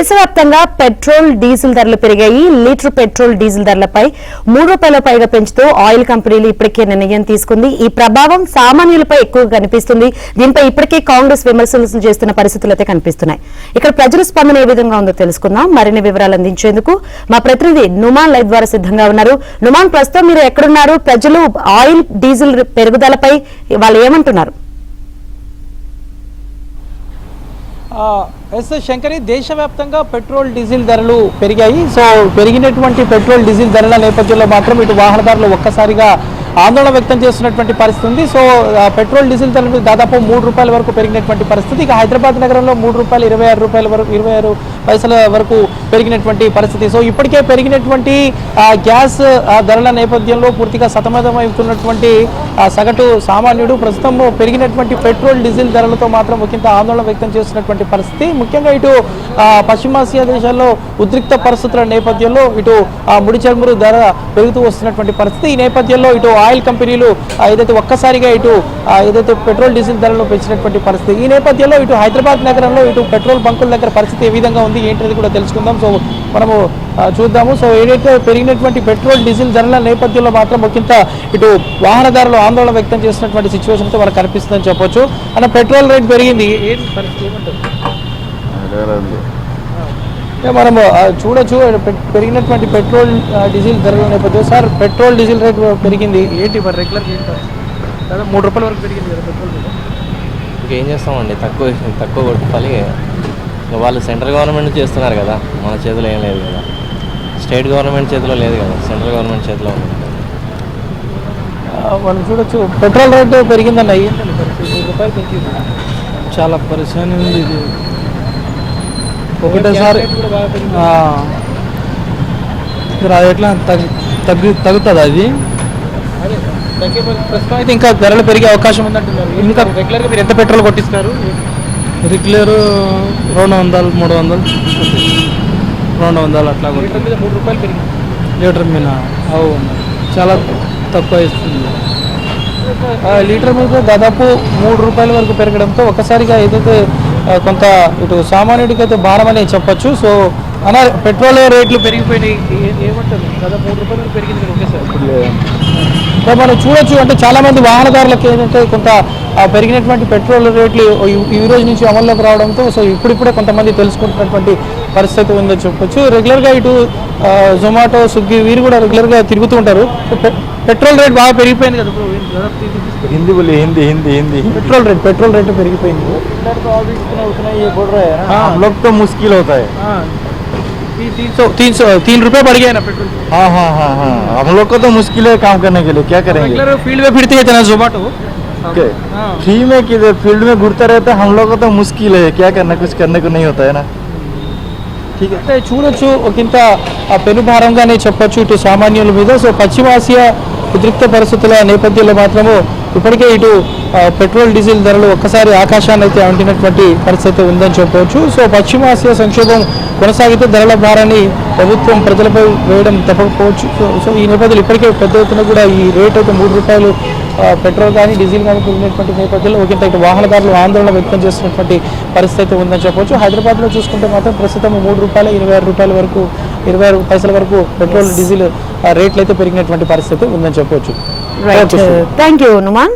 దేశవ్యాప్తంగా petrol diesel ధరలు పెరిగాయి. లీటర్ పెట్రోల్ డీజిల్ ధరలపై ₹3 పైగా పెంచుతూ ఆయిల్ కంపెనీలు ఇప్పటికే నిర్ణయం తీసుకుంది. ఈ ప్రభావం సామాన్యులపై ఎక్కువగా కనిపిస్తుంది. దీనిపై ఇప్పటికే కాంగ్రెస్ విమర్శలు చేస్తున్న పరిస్థితులు అయితే కనిపిస్తున్నాయి. ఇక్కడ ప్రజల స్పందన ఏ విధంగా ఉందో తెలుసుకుందాం. మరిన్ని వివరాలు అందించేందుకు మా ప్రతినిధి నుమాన్ లైవ్ ద్వారా సిద్ధంగా ఉన్నారు. నుమాన్, ప్రస్తుతం మీరు ఎక్కడున్నారు? ప్రజలు ఆయిల్ డీజిల్ పెరుగుదలపై వాళ్ళు ఏమంటున్నారు? ఎస్ శంకరి, దేశవ్యాప్తంగా పెట్రోల్ డీజిల్ ధరలు పెరిగాయి. సో పెరిగినటువంటి పెట్రోల్ డీజిల్ ధరల నేపథ్యంలో మాత్రం ఇటు వాహనదారులు ఒక్కసారిగా ఆందోళన వ్యక్తం చేస్తున్నటువంటి పరిస్థితి ఉంది. సో పెట్రోల్ డీజిల్ ధరలు దాదాపు ₹3 వరకు పెరిగినటువంటి పరిస్థితి. ఇక హైదరాబాద్ నగరంలో ₹3 వరకు 26 పైసల వరకు పెరిగినటువంటి పరిస్థితి. సో ఇప్పటికే పెరిగినటువంటి గ్యాస్ ధరల నేపథ్యంలో పూర్తిగా సతమతమవుతున్నటువంటి సగటు సామాన్యుడు ప్రస్తుతం పెరిగినటువంటి పెట్రోల్ డీజిల్ ధరలతో మాత్రం ఒకంత ఆందోళన వ్యక్తం చేస్తున్నటువంటి పరిస్థితి. ముఖ్యంగా ఇటు పశ్చిమాసియా దేశాల్లో ఉద్రిక్త పరిస్థితుల నేపథ్యంలో ఇటు ముడి చమురు ధర పెరుగుతూ వస్తున్నటువంటి పరిస్థితి. ఈ నేపథ్యంలో ఇటు ఆయిల్ కంపెనీలు ఏదైతే ఒక్కసారిగా ఇటు ఏదైతే పెట్రోల్ డీజిల్ ధరలు పెంచినటువంటి పరిస్థితి. ఈ నేపథ్యంలో ఇటు హైదరాబాద్ నగరంలో ఇటు పెట్రోల్ బంకుల దగ్గర పరిస్థితి ఏ విధంగా ఉంది ఏంటనేది కూడా తెలుసుకుందాం. సో మనము చూద్దాము. సో ఏదైతే పెరిగినటువంటి పెట్రోల్ డీజిల్ ధరల నేపథ్యంలో మాత్రం ఒకంత ఇటు వాహనదారులు ఆందోళన వ్యక్తం చేసినటువంటి సిచ్యువేషన్ అయితే మనకు కనిపిస్తుందని చెప్పొచ్చు. అన్న పెట్రోల్ రేట్ పెరిగింది, ఏంటి పరిస్థితి ఏమంటారు? మనము చూడొచ్చు పెరిగినటువంటి పెట్రోల్ డీజిల్ ధరల నేపథ్యం. సార్, పెట్రోల్ డీజిల్ రేట్ పెరిగింది, ఏంటి మరి రెగ్యులర్ దాదాపు ₹3 వరకు పెరిగింది కదా పెట్రోల్ రేట్. ఇంకేం చేస్తామండి, తక్కువ కొట్టుకోవాలి. వాళ్ళు సెంట్రల్ గవర్నమెంట్ చేస్తున్నారు కదా, మన చేతిలో ఏం లేదు కదా. స్టేట్ గవర్నమెంట్ చేతిలో లేదు కదా, సెంట్రల్ గవర్నమెంట్ చేతిలో ఉంది. మనం చూడొచ్చు పెట్రోల్ రేట్ పెరిగిందండి. అయ్యిందండి ₹3 పెరిగింది. చాలా పరిశ్రమ ఉంది ఇది. ఒకటేసారి ఎట్లా తగ్గుతుంది అది. ప్రస్తుతం అయితే ఇంకా ధరలు పెరిగే అవకాశం ఉందంటున్నారు. ఇంకా రెగ్యులర్గా మీరు ఎంత పెట్రోల్ కొట్టిస్తారు? రెగ్యులర్ 200, 300, 200 అట్లా. లీటర్ మీద ₹3 పెరిగింది. లీటర్ మీద చాలా తక్కువ ఇస్తుంది. లీటర్ మీద దాదాపు ₹3 వరకు పెరగడంతో ఒకసారిగా ఏదైతే కొంత ఇటు సామాన్యుడికి అయితే భారం అనే చెప్పచ్చు. సో అలా పెట్రోల్ రేట్లు పెరిగిపోయినాయి, ఏమంటారు? దాదాపు ₹3 పెరిగింది ఒకేసారి. మనం చూడొచ్చు, అంటే చాలామంది వాహనదారులకు ఏంటంటే కొంత పెరిగినటువంటి పెట్రోల్ రేట్లు ఈ రోజు నుంచి అమల్లోకి రావడంతో సో ఇప్పుడిప్పుడే కొంతమంది తెలుసుకుంటున్నటువంటి పరిస్థితి ఉందని చెప్పొచ్చు. రెగ్యులర్గా ఇటు జొమాటో, స్విగ్గీ వీరు కూడా రెగ్యులర్గా తిరుగుతూ ఉంటారు. పెట్రోల్ రేట్ బాగా పెరిగిపోయింది కదా. హిందీ బోలి హిందీ హిందీ హిందీ పెట్రోల్ రేట్ పెరిగిపోయింది. हम लोग तो मुश्किल होता है। ₹3 बढ़ गया ना पेट्रोल। हाँ हाँ हाँ हाँ, हम लोग को तो मुश्किल है काम करने के लिए, क्या करेंगे? फील्ड में फिरते हैं जोमेटो, फ्री में किधर फील्ड में घूरता रहता है, हम लोग को तो मुश्किल है, क्या करना, कुछ करने को नहीं होता है ना. అంటే చూడొచ్చు ఒకంత పెనుభారంగానే చెప్పొచ్చు ఇటు సామాన్యుల మీద. సో పశ్చిమాసియా ఉద్రిక్త పరిస్థితుల నేపథ్యంలో మాత్రము ఇప్పటికే ఇటు పెట్రోల్ డీజిల్ ధరలు ఒక్కసారి ఆకాశాన్ని అయితే అంటినటువంటి పరిస్థితి ఉందని చెప్పవచ్చు. సో పశ్చిమాసియా సంక్షోభం కొనసాగితే ధరల భారాన్ని ప్రభుత్వం ప్రజలపై వేయడం తప్పకపోవచ్చు. సో ఈ నేపథ్యంలో ఇప్పటికే పెద్ద ఎత్తున కూడా ఈ రేట్ అయితే ₹3 పెట్రోల్ కానీ డీజిల్ కానీ పెరిగినటువంటి నేపథ్యంలో ఒకంత ఇటు వాహనదారులు ఆందోళన వ్యక్తం చేస్తున్నటువంటి పరిస్థితి ఉందని చెప్పవచ్చు. హైదరాబాద్లో చూసుకుంటే మాత్రం ప్రస్తుతం ₹3 వరకు 26 పైసల వరకు పెట్రోల్ డీజిల్ రేట్లు అయితే పెరిగినటువంటి పరిస్థితి ఉందని చెప్పవచ్చు. Thank you Numan.